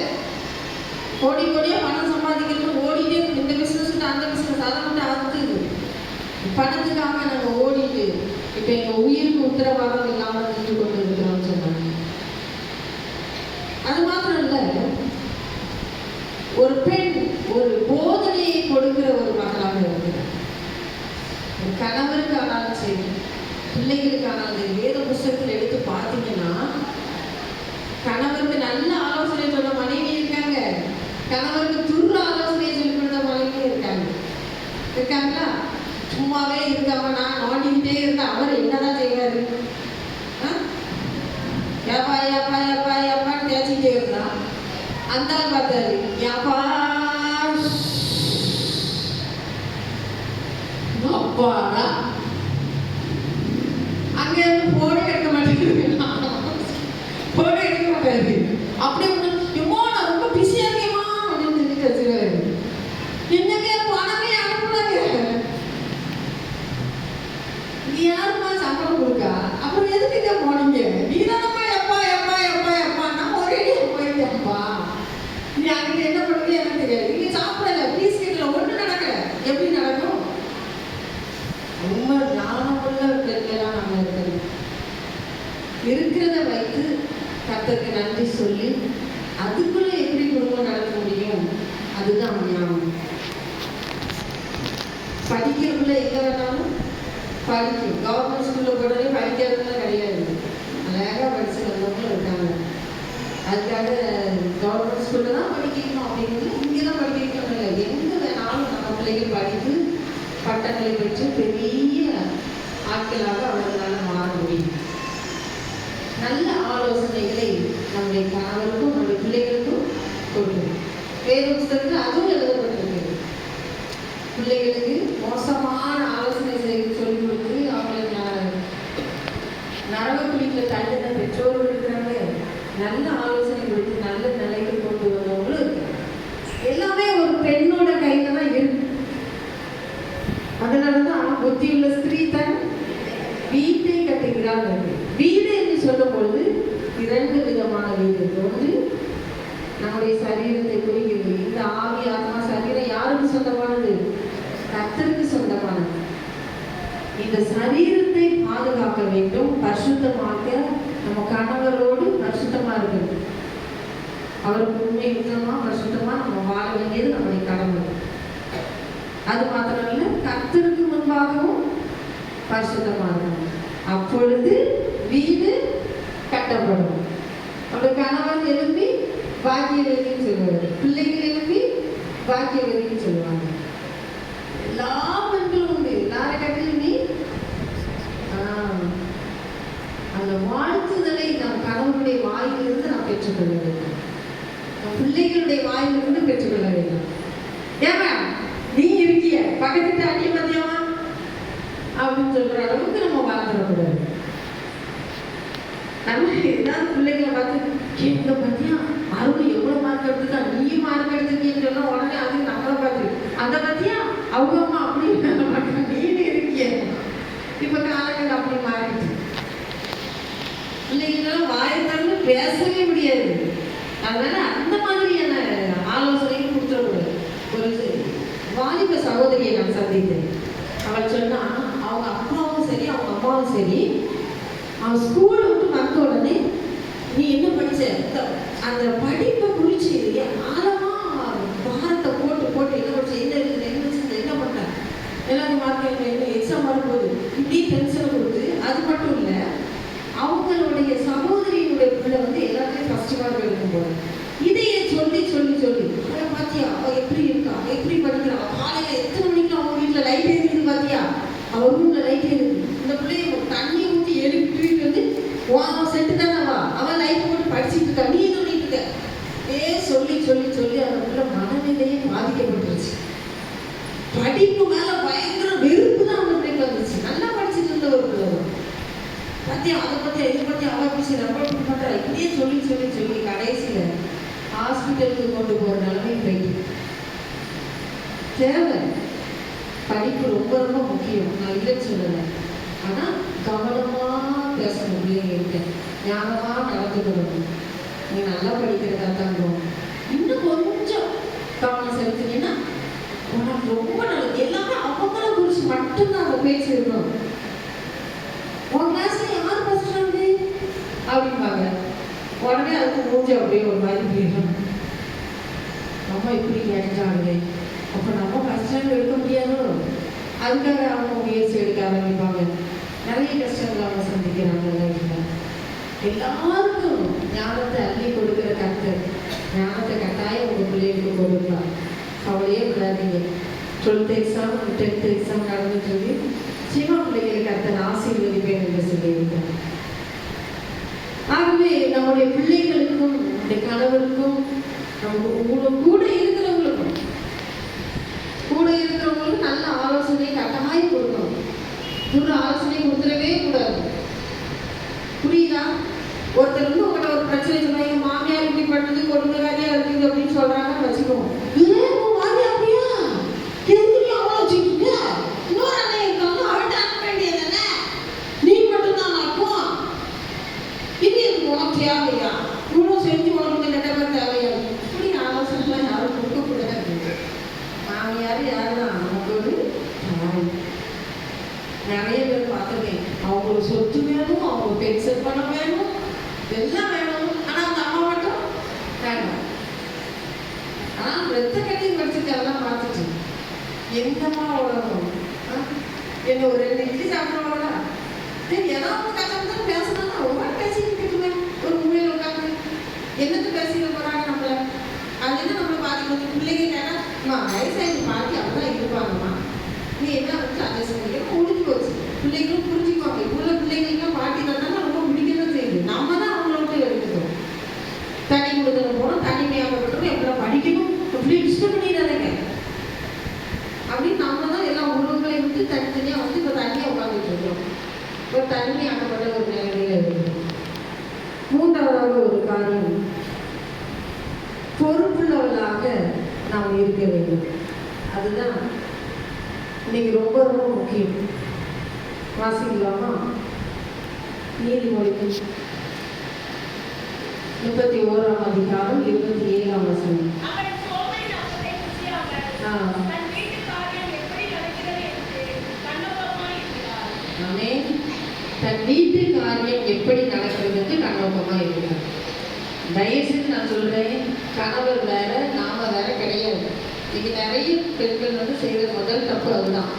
கோடி கோடியா பணம் சம்பாதிக்கிறது, ஓடிட்டே இந்த பிசினஸ் அந்த பிசினஸ், அதை மட்டும் அறுத்துது பணத்துக்காக நாங்க ஓடிட்டு இப்ப எங்க உயிருக்கு உத்தரவாதம் இல்லாமல் நின்று கொண்டு இருக்கிறோம்னு சொன்னாங்க. அது மாத்திரம் இல்ல, கணவருக்கு ஆனாலும் சரி, பிள்ளைகளுக்கு ஆனாலும் சரி, வேத புஸ்தகத்தில் எடுத்து பார்த்தீங்கன்னா கணவருக்கு நல்ல ஆலோசனை சொல்ல மனைவி இருக்காங்க, கணவருக்கு துர்ற ஆலோசனை சொல்லி கொடுத்த மனைவி இருக்காங்களா? சும்மாவே இருக்காம நான் நோண்டிக்கிட்டே இருந்த அவர் என்னதான் செய்வாரு? ஏப்பா ஏப்பா ஏப்பா ஏப்பான்னு தேய்ச்சிக்கிட்டே இருந்தான். அந்த ஆள் பார்த்தாரு, ஏப்பா அப்பாடா, அங்க இருந்து போனே எடுக்க மாட்டேங்குது, போனே எடுக்க மாட்டாரு. அப்படி எம்மா நான் ரொம்ப பிஸியா இருக்கேம்மா அப்படின்னு சொல்லி வச்சுருவாரு. என்னங்க பணமே அனுப்புனாங்க, நீ யாருமா சம்பளம் கொடுக்கா, அப்புறம் எதுக்குங்க போனீங்க? நீ தானம்மா எப்பா எப்பா எப்பா எப்பா நான் ஒரே போயிட்டேன்ப்பா. நீ அங்க என்ன பண்ணுவீங்க எனக்கு தெரியாது. நீங்க சாப்பிடல, பீஸ் கேட்கல, ஒண்ணு நடக்கல, எப்படி நடக்கும்? ரொம்ப ஞானமுள்ள பெண்களா நம்ம இருக்கணும். இருக்கிறத வைத்து கர்த்தருக்கு நன்றி சொல்லி அதுக்குள்ள எப்படி குடும்பம் நடத்த முடியும்? அதுதான் ஞானம். படிக்கிறதுக்குள்ள எங்க வேணாலும் படிக்கும். கவர்மெண்ட் ஸ்கூல்ல போடவே படிக்கிறதுலாம் கிடையாது, அழகாக படிச்சு வந்தவங்களும் இருக்காங்க. அதுக்காக கவர்மெண்ட் ஸ்கூல்ல தான் படிக்கணும் அப்படிங்கிறது இங்கே தான் படிக்கணும் இல்லை, எங்கே வேணாலும் நம்ம பிள்ளைகள் படித்து பட்டங்களை பெற்று பெரிய ஆட்களாக அவர்களால் மாற முடியும். நல்ல ஆலோசனைகளை நம்முடைய கணவருக்கும் நம்முடைய பிள்ளைகளுக்கும் கொடுக்கணும். வேத புத்தகத்தில் அதுவும் எழுதப்பட்டிருக்கிறது. பிள்ளைகளுக்கு மோசமான ஆலோசனை சொல்லி கொடுத்து அவங்களுக்கு நரக குழியில் தள்ளின பெற்றோர்கள் இருக்கிறாங்க, நல்ல ஆலோசனை கொடுத்து நல்ல நிலைக்கு கொண்டு வந்தவங்களும் இருக்காங்க. எல்லாமே ஒரு பெண்ணோட கையில தான் இருக்கு. அதனாலதான் புத்தியுள்ள ஸ்திரீ தான் வீட்டை கட்டுகிறாள். வீடு என்று சொல்லும் பொழுது 2 விதமான வீடு. ஒன்று நம்முடைய சரீரத்தை குறிக்கிறது. இந்த ஆவி ஆத்மா சரீரம் யாருக்கு சொந்தமானது? கர்த்தருக்கு சொந்தமானது. இந்த சரீரத்தை பாதுகாக்க வேண்டும், பரிசுத்தமாக்க நம்ம கணவரோடு பரிசுத்தமா இருக்கணும். அவருக்கு உண்மை யுத்தமா பரிசுத்தமா நம்ம வாழ வேண்டியது நம்முடைய கடமை. அது மாத்திரமல்ல, கர்த்தருக்கு முன்பாகவும் பரிசுத்தமா இருக்கணும். அப்பொழுது வீடு கட்டப்படும். அவருடைய கணவன் எழுப்பி பாக்கியவதின்னு சொல்லுவாரு, பிள்ளைகள் எழுப்பி பாக்கியவதின்னு சொல்லுவாங்க. எல்லா பெண்களும் உண்டு. எல்லாரை கட்டிலுமே அந்த வாழ்த்துதலை நம் கணவனுடைய வாயிலிருந்து நாம் பெற்றுக்கொள்ள வேண்டும், நம் பிள்ளைகளுடைய வாயிலிருந்து பெற்றுக்கொள்ள வேண்டும். ஏமா நீ இருக்கிய பக்கத்து அடிய மத்தியமா அப்படின்னு சொல்ற அளவுக்கு நம்ம வாழ்ந்துடக்கூடாது. நம்ம ஏதாவது பிள்ளைகளை பார்த்து கேட்க பத்தியா அருள் எவ்வளவு மார்க் எடுத்துக்கா, நீ மார்க் எடுத்துக்கீன்னு சொன்னா உடனே அது நம்மளை பார்த்து அந்த பத்தியா அவங்க அம்மா அப்படி நீனு இருக்கிய. இப்ப காலங்கள் அப்படி மாறிடுச்சு. பிள்ளைங்களாம் வாயத்தன்னு பேசவே முடியாது. அதனால அந்த மாதிரியான ஆலோசனையும் கொடுத்துடக்கூடாது. ஒரு வாலிப சகோதரியை நான் சந்தித்தேன். அவள் சொன்னா அவங்க அப்பாவும் சரி அவங்க அம்மாவும் சரி, அவன் ஸ்கூல் விட்டு வந்த உடனே நீ என்ன படிச்ச அந்த படிப்பை குறிச்சு ஆழமா பாரத்தை போட்டு போட்டு என்ன படிச்ச, என்ன இருக்குது, என்ன வச்சு என்ன பண்ண, எல்லாரும் மார்க் என்ன எக்ஸாம் வரும்போது இப்படி டென்ஷனை கொடுத்து. அது மட்டும் இல்லை, அவங்களுடைய சகோதரியினுடைய பிள்ளை வந்து எல்லாத்தையும் ஃபர்ஸ்ட் மார்க் எடுக்கும் போது இதையே சொல்லி சொல்லி சொல்லி அவளை பாத்தியா அவள் எப்படி இருக்கா, அவள் எப்படி படிக்கிறா, காலையில் எத்தனை மணிக்கு அவங்க வீட்டில் லைட் எரியுது பாத்தியா, அவள் ரூமில் லைட் எரியுது, இந்த பிள்ளைய தண்ணி ஊற்றி எழுப்பிட்டு வந்து செட்டு தானவா அவள் லைட் போட்டு படிச்சுட்டு இருக்கா, நீ சொல்லிட்டு இருக்க. சொல்லி சொல்லி சொல்லி அந்த பிள்ளை மனநிலையே பாதிக்கப்பட்டுருச்சு. படிப்பு மேல பயங்கர வெறுப்பு தான் அந்த பிள்ளைக்கு வந்துச்சு. நல்லா படிச்சுட்டு இருந்த ஒரு பிள்ளை தான் பத்தியா அதை பத்தியா இதை பத்தி அவ பிடிச்சி ரொம்ப பண்றா. இப்படியே சொல்லி சொல்லி சொல்லி கடைசியில ஹாஸ்பிட்டலுக்கு கொண்டு போற நிலைமை போயிட்டு. தேவை படிப்பு ரொம்ப ரொம்ப முக்கியம், நான் இல்லைன்னு சொல்லலை. ஆனா கவனமா பேசணும், பிள்ளைங்க இருக்க ஞானமா நடந்துக்கணும். நீங்க நல்லா படிக்கிறதா தங்கும், இன்னும் கொஞ்சம் கவனம் செலுத்தினீங்கன்னா உனக்கு ரொம்ப நல்லது. எல்லாமே அவங்கள குறிச்சு மட்டும்தான் அந்த பேச்சு இருக்கணும். உன் கிளாஸ்ல யார் ஃபர்ஸ்ட் ரவுண்டு அப்படிம்பாங்க. உடனே அதுக்கு மூஞ்சி அப்படியே ஒரு மாதிரி போயிடும். நம்ம இப்படி கேட்டாங்களே, அப்போ நம்ம ஃபர்ஸ்ட் ரவுண்ட் எடுக்க முடியாதோ அதுக்காக அவங்க முயற்சி எடுக்க ஆரம்பிப்பாங்க. நிறைய கஷ்டங்கள் அவங்க சந்திக்கிறாங்க லைஃப்பில். எல்லாருக்கும் ஞானத்தை அள்ளி கொடுக்குற கர்த்தர் ஞானத்தை கட்டாயம் உங்கள் பிள்ளைகளுக்கு கொடுக்கலாம். கவலையே விடாதீங்க. 12th எக்ஸாம் 10th எக்ஸாம் நடந்துட்டு இருக்கு. சின்ன பிள்ளைகளுக்கு கர்த்தர் ஆசீர்வதிப்பேன் என்று சொல்லியிருக்காங்க. ஆகவே நம்முடைய பிள்ளைகளுக்கும் நம்முடைய கணவருக்கும் நம்ம கூட இருக்கிறவங்களுக்கும் நல்ல ஆலோசனை கட்டாயம் கொடுக்கணும். ஒரு ஆலோசனை கொடுத்துடவே கூடாது. புரியுதா? ஒருத்தர் வந்து உங்கள்கிட்ட ஒரு பிரச்சனை சொன்னா, எங்க மாமியார் இப்படி பண்ணது கொடுமையாரியா இருக்குது அப்படின்னு சொல்றாங்கன்னு வச்சுக்கோங்க. உன் மாமியார் அப்படியா தெரிஞ்சுட்டு அவ்வளோ வச்சுக்கிட்டு இன்னொரு அண்ணன் இருக்காங்க, அவர்கிட்ட அனுப்ப வேண்டியதானே, நீ மட்டும்தான் நடக்கும், இது எனக்கு உனக்கு தேவையா, இவ்வளோ செஞ்சு உனக்கு இந்த நெட்டை தேவையா? இப்படி ஆலோசனைலாம் யாரும் கொடுக்கக்கூடாது. மாமியார் யாருதான் நமக்கு ஒரு நிறைய பேர் பார்த்துருக்கேன். அவங்களுக்கு சொத்து வேணும், அவங்க பென்ஷன் பணம் வேணும், எல்லாம் வேணும். ஆனால் அந்த அம்மா மட்டும் வேணும். ஆனால் ரத்த கண்ணீர் படிச்சுட்டு அதெல்லாம் பார்த்துட்டு எங்கம்மா உலகம் என்ன ஒரு 2 இட்லி சாப்பிட்றவங்களா சரி ஏதாவது கஷ்டம் தான் பேசணும்னா ஒவ்வொரு பேசிட்டு இருக்குவேன். ஒரு மூலையில் உட்காந்து என்னத்து பேசிட்டு போகிறாங்க நம்மளை. அதுன்னு நம்மளை பார்த்துக்கணும். பிள்ளைங்க கேட்டால் வயசாகி பாட்டி அப்படிதான் இருப்பாங்கம்மா, நீ என்ன வந்து அட்ஜஸ்ட் பண்ணிக்க முடிஞ்சு போச்சு. பிள்ளைங்களும் புரிஞ்சுக்குவாங்க. இவ்வளோ பிள்ளைங்களுக்குலாம் பாட்டி தந்தாலும் ரொம்ப பிடிக்கதான் செய்யுது. நம்ம தான் அவங்கள விட்டு எடுத்துக்கிறோம். தனி கொடுத்துட்டு போகணும், தனிமையாகப்பட்டோம், எப்போ படிக்கணும் இப்படி டிஸ்டர்ப் பண்ணிடாதீங்க அப்படின்னு நம்ம தான் எல்லா உறவுகளையும் விட்டு தனித்தனியாக வந்து இப்போ தனியாக உட்காந்துட்டு இருக்கோம். இப்போ தனிமையாகப்பட்ட ஒரு நிலைமையில இருக்கிறோம். 3வது ஒரு காரியம், பொறுப்புள்ளவர்களாக நாம் இருக்க வேண்டும். அதுதான் இன்னைக்கு ரொம்ப ரொம்ப முக்கியம். வாசிக்கலாமா? நீதிமொழிகள் 31ஆம் அதிகாரம் 27ஆம் வசனம். தன் வீட்டு காரியம் எப்படி நடக்கிறதுக்கு கண்ணோக்கமா இருக்கிறார். தயவுசெய்து நான் சொல்றேன், கணவர் வேற நாம வேற கிடையாது. இன்னைக்கு நிறைய பெண்கள் வந்து செய்கிற முதல் தப்பு அதுதான்.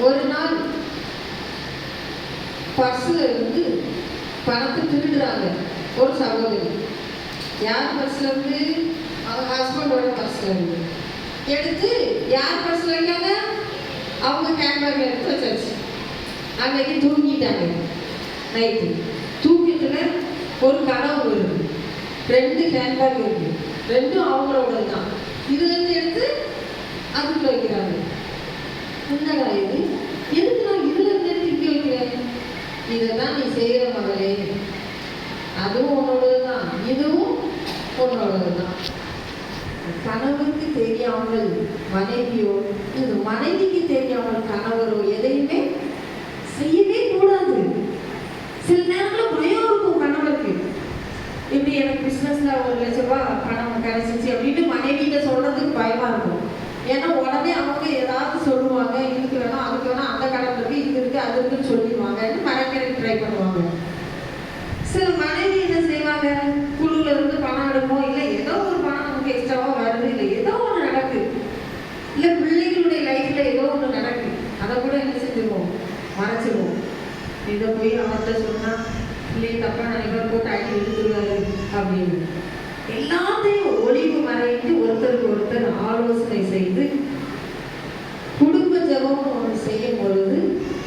ஒரு நாள் பர்ஸில் இருந்து பணத்தை திருடுறாங்க ஒரு சகோதரி. யார் பர்ஸில் இருந்து? அவங்க ஹஸ்பண்டோட பர்ஸில் இருந்து எடுத்து யார் பர்ஸில் இருக்காங்க? அவங்க ஹேண்ட்பேக்கில் எடுத்து வச்சாச்சு. அன்னைக்கு தூங்கிட்டாங்க. நைட்டு தூக்கத்தில் ஒரு கனவு வருது. 2 ஹேண்ட்பேக் இருக்கு, 2ம் அவங்களோட தான். இதுலேருந்து எடுத்து அதுக்குள்ள வைக்கிறாங்க. என்னடா இது? எதுக்கு நான் இதுல இருந்து எடுத்து இங்கே வைக்கிறேன்? இதை தான் நீ செய்கிற மகளே, அதுவும் உன்னோடது தான், இதுவும் உன்னோடது தான். கணவருக்கு தெரியாமல் மனைவியோ, இது மனைவிக்கு தெரியாமல் கணவரோ எதையுமே செய்யவே கூடாது. சில நேரங்களில் பயம் இருக்கும் கணவருக்கு. இப்படி எனக்கு பிஸ்னஸ்ல 1 லட்ச ரூபாய் பணம் கிடைச்சிச்சு அப்படின்னு மனைவிட்ட சொல்றதுக்கு பயமா இருக்கும். ஏன்னா உடனே அவங்க ஏதாவது சொல்லுவாங்க, இதுக்கு வேணும் அதுக்கு வேணும், அந்த கடன் இருக்கு இது இருக்கு அது இருக்குன்னு சொல்லிடுவாங்க, மறைக்கிறதுக்கு ட்ரை பண்ணுவாங்க. சில மனைவி என்ன செய்வாங்க, குழுல இருந்து பணம் எடுப்போம், இல்லை ஏதோ ஒரு பணம் நமக்கு எக்ஸ்ட்ராவா வருது, இல்லை ஏதோ ஒன்று நடக்குது, இல்லை பிள்ளைகளுடைய லைஃப்ல ஏதோ ஒன்று நடக்குது, அதை கூட என்ன செஞ்சிருவோம், மறைச்சிருவோம். இதை போய் அவர்கிட்ட சொன்னா பிள்ளைய தப்பா நினைக்கிற போட்டு அடி எடுத்துருவாரு அப்படின்னு எல்லாத்தையும் ஒளிவு மறைத்து ஒருத்தருக்கு ஒருத்தர் ஆலோசனை செய்து குடும்ப ஜபம் ஒன்று செய்யும் பொழுது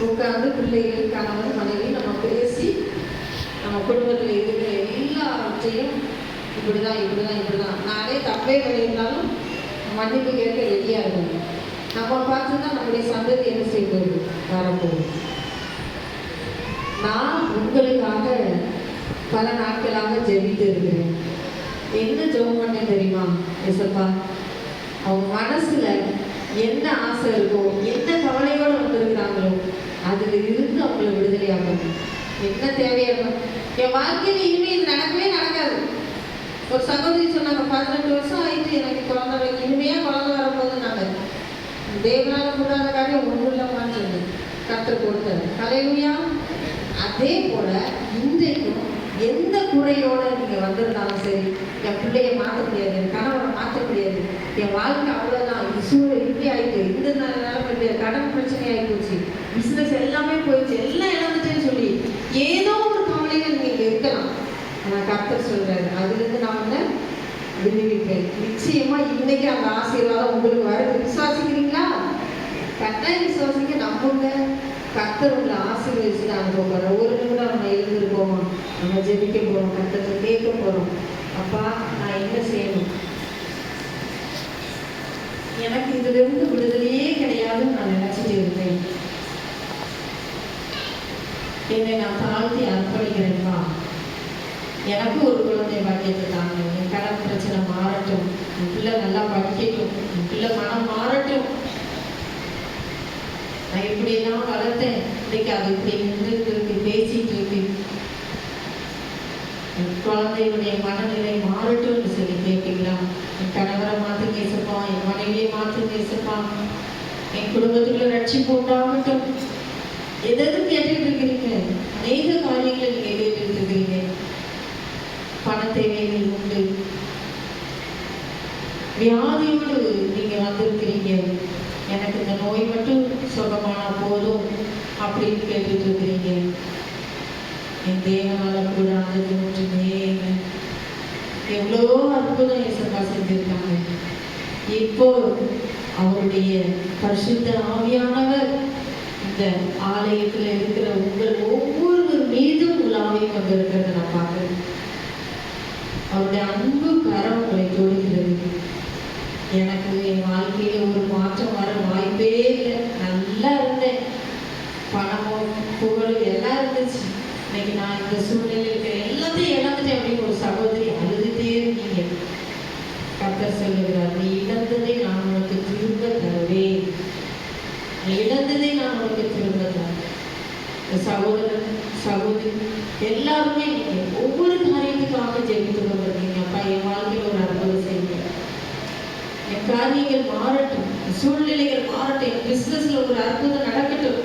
உட்கார்ந்து பிள்ளைகள் கணவன் மனைவி நம்ம பேசி நம்ம குடும்பத்தில் இருக்கிற எல்லாவற்றையும் இப்படிதான் இப்படிதான் இப்படிதான் நானே தப்பே பண்ணியிருந்தாலும் மன்னிப்பு கேட்க ரெடியாக இருக்கணும். நம்ம பார்த்து தான் நம்முடைய சந்ததி என்ன செய்வது வரப்போகுது. நான் உங்களுக்காக பல நாட்களாக ஜெபித்து இருக்கிறேன். என்ன ஜெபம் பண்ணேன் தெரியுமா? ஏசப்பா, அவங்க மனசுல என்ன ஆசை இருக்கோ, என்ன கவலையோடு வந்திருக்கிறாங்களோ அதுல இருந்து அவங்களை விடுதலையாகணும். என்ன தேவையாகும் என் வாழ்க்கையில் இனிமே இது நடக்கவே நடக்காது. ஒரு சகோதரி சொன்னாங்க, 18 வருஷம் ஆயிட்டு எனக்கு குழந்தை, இனிமையா குழந்தை வரும்போது நாங்கள் தேவனால கூடாத காரியம் ஒன்றும் இல்லமான்னு சொல்லி கற்றுக் கொடுத்தாரு. ஹல்லேலூயா. அதே போல இன்றைக்கும் எந்த குறையோட நீங்க வந்திருந்தாலும் சரி, என் பிள்ளைய மாற்ற முடியாது, என் கணவரை மாற்ற முடியாது, என் வாழ்க்கை அவ்வளவுதான், இது சூழல் இப்படி ஆயிட்டு, இந்த நிலைமை, கடன் பிரச்சனை ஆகி போச்சு, பிசினஸ் எல்லாமே போயிடுச்சு, எல்லாம் இழந்துட்டேன்னு சொல்லி ஏதோ ஒரு கவலைகள் நீங்க இருக்கலாம். ஆனா கர்த்தர் சொல்றாரு, அதுல இருந்து நான் வந்து விடுவிப்பேன். நிச்சயமா இன்னைக்கு அந்த ஆசீர்வாதம் உங்களுக்கு வருது. விசுவாசிக்கிறீங்களா? கட்டாயம் விசுவாசிக்க, நம்புங்க. கர்த்தர் உங்களை ஆசீர்வதிச்சு தான் போகிறோம். ஒரு நிமிடம் நம்ம எழுந்திருப்போமா, நம்ம ஜெபிக்க போறோம், கர்த்தரை கேட்க போறோம். அப்பா, நான் என்ன செய்யணும்? எனக்கு இதுல இருந்து விடுதலையே கிடையாதுன்னு நான் நினைச்சிட்டு இருந்தேன். என்னை நான் தாழ்த்தி அர்ப்பணிக்கிறேன்ப்பா. எனக்கு ஒரு குழந்தை பாக்கியத்தை தாங்க. என் கடன் பிரச்சனை மாறட்டும், என் பிள்ளை நல்லா படிக்கட்டும், என் பிள்ளை மனம் மாறட்டும். நான் இப்படியெல்லாம் வளர்த்தேன், இன்னைக்கு அது இப்படி நின்றுட்டு இருக்கு, பேசிட்டு இருக்கு. என் குழந்தையுடைய மனநிலை மாறட்டும்னு சொல்லி கேட்பீங்களா? என் கணவரை மாற்றி பேசப்பான், என் மனைவியை மாற்றி பேசப்பான், என் குடும்பத்துக்குள்ள ரட்சிப்பு உண்டாகட்டும். எதாவது கேட்டுட்டு இருக்கிறீங்க, அநேக காரியங்கள் நீங்க கேட்டுட்டு இருக்கிறீங்க. பண தேவைகள் உண்டு, வியாதியோடு நீங்க வந்திருக்கிறீங்க. எனக்கு இந்த நோய் மட்டும் சுகமானா போதும் அப்படின்னு கேட்டுட்டு இருக்கிறீங்க. என் தேவனால கூட அந்த ஒன்றுமே எவ்வளோ அற்புதம் இயேசப்பா செஞ்சிருக்காங்க. இப்போ அவருடைய பரிசுத்த ஆவியானவர் இந்த ஆலயத்துல இருக்கிற உங்கள் ஒவ்வொருவர் மீதும் உலாவை கொண்டிருக்கிறத நான் பார்க்கிறேன். அவருடைய அன்பு கரம் உங்களை தொடுகிறது. எனக்கு என் வாழ்க்கையில ஒரு மாற்றம் வர வாய்ப்பே இல்லை. நல்லா இருந்தேன், பணமும் புகழும் எல்லாம் இருந்துச்சு. இன்னைக்கு நான் இந்த சூழ்நிலையில் இருக்கிற எல்லாத்தையும் இழந்துட்டேன் அப்படின்னு ஒரு சகோதரி அழுதுட்டே இருக்கீங்க. கர்த்தர் சொல்லுகிறார், நீ இழந்ததை நான் உனக்கு திரும்ப தருவேன். நீ இழந்ததை நான் உனக்கு திரும்ப தருவேன். சகோதரன் சகோதரி எல்லாருமே நீங்க ஒவ்வொரு காரியத்துக்காக ஜெபித்து கொண்டிருக்கீங்க. அப்பா, என் வாழ்க்கையில் ஒரு அற்புதம் செய்யுங்க, என் காரியங்கள் மாறட்டும், சூழ்நிலைகள் மாறட்டும், என் பிசினஸ்ல ஒரு அற்புதம் நடக்கட்டும்,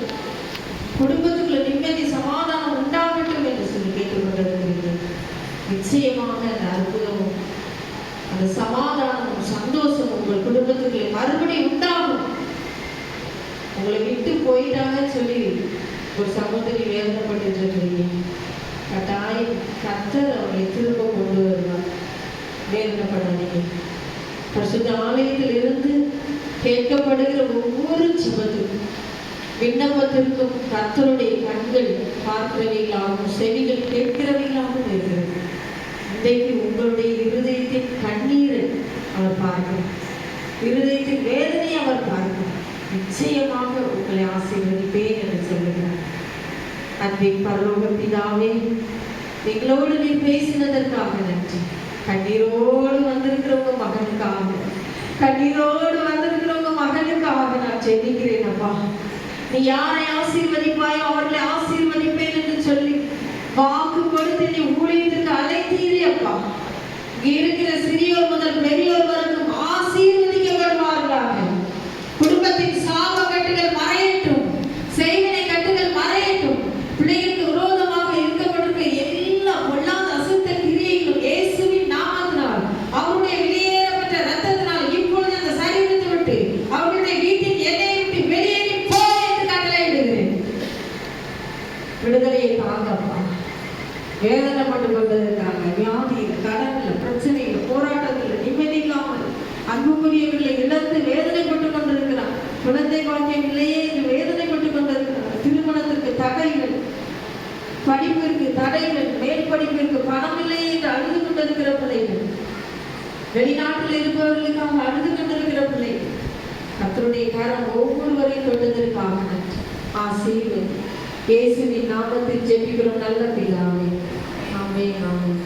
குடும்பத்துக்குள்ள நிம்மதி சமாதானம் உண்டாகட்டும் என்று சொல்லி கேட்டுக்கொண்டிருக்கிறீர்கள். நிச்சயமாக அந்த அற்புதமும் அந்த சமாதானமும் சந்தோஷமும் உங்கள் குடும்பத்துக்குள்ளே மறுபடியும் உண்டாகும். உங்களை விட்டு போயிட்டாங்கன்னு சொல்லி ஒரு சகோதரி வேதனைப்பட்டு இருக்கிறீங்க. கட்டாயம் கர்த்தர் அவங்களை திரும்ப கொண்டு வருவார். வேதனைப்படாதீங்க. பரிசுத்த ஆலயத்தில் இருந்து கேட்கப்படுகிற ஒவ்வொரு ஜெபத்திற்கும் விண்ணப்பத்திற்கும் கர்த்தருடைய கண்கள் பார்க்கிறவைகளாகவும் செவிகள் கேட்கிறவைகளாகவும் இருக்கிறது. இன்றைக்கு உங்களுடைய இருதயத்தின் கண்ணீரை அவர் பார்க்கிறார், இருதயத்தின் வேதனையை அவர் பார்க்கிறார். நிச்சயமாக உங்களை ஆசீர்வதிப்பேன் என்று சொல்லுகிறார். அன்பின் பரலோக பிதாவே, எங்களோடு நீ பேசினதற்காக நன்றி. கண்ணீரோடு வந்திருக்கிறவங்க மகனுக்காக, கண்ணீரோடு வந்திருக்கிறவங்க மகனுக்காக நான் ஜெபிக்கிறேன். அப்பா, நீ யாரை ஆசீர்வதிப்பாயோ அவர்களை ஆசீர்வதிப்பேன் என்று சொல்லி வாக்கு கொடுத்து நீ ஊழியத்திற்கு அழைத்தீரே. அப்பா, இருக்கிற சிறியோர் முதல் பெரியோர் வரைக்கும் ஆசீர்வதிக்கப்படுவார்களாக. குடும்பத்தின் சாப கட்டுகள் மறையட்டும், செய்வினை கட்டுகள் மறையட்டும். பிள்ளைகளுக்கு விரோதமாக இருக்கப்பட்டிருக்கிற எல்லா பொல்லாத அசுத்த கிரியைகளும் இயேசுவின் நாமத்தினால், அவருடைய வெளியேறப்பட்ட இரத்தத்தினால் இப்பொழுது அந்த சரீரத்தை விட்டு அவருடைய வீட்டின் எல்லையை விட்டு வெளியேறி போ என்று கட்டளையிடுகிறேன். விடுதலையை தாங்கப்பா. வேதனைப்பட்டு கொண்டதற்காக, வியாதியில், கடனில், பிரச்சனையில், போராட்டத்தில், நிம்மதி இல்லாமல் அன்புக்குரியவர்களை இழந்து வேதனைப்பட்டு கொண்டிருக்கிறார். குழந்தை பாக்கியம் இல்லையே என்று வேதனைப்பட்டு கொண்டிருக்கிறார். திருமணத்திற்கு தடைகள், படிப்பிற்கு தடைகள், மேல் படிப்பிற்கு பணம் இல்லையே என்று அழுது கொண்டிருக்கிற பிள்ளைகள், வெளிநாட்டில் இருப்பவர்களுக்காக அழுது கொண்டிருக்கிற பிள்ளைகள், கர்த்தருடைய கரம் ஒவ்வொருவரையும் தொட்டதற்காக நன்றி. ஆசீர்வதி. இயேசுவின் நாமத்தில் ஜெபிக்கிறோம் நல்ல பிதாவே. ஆமென், ஆமென்.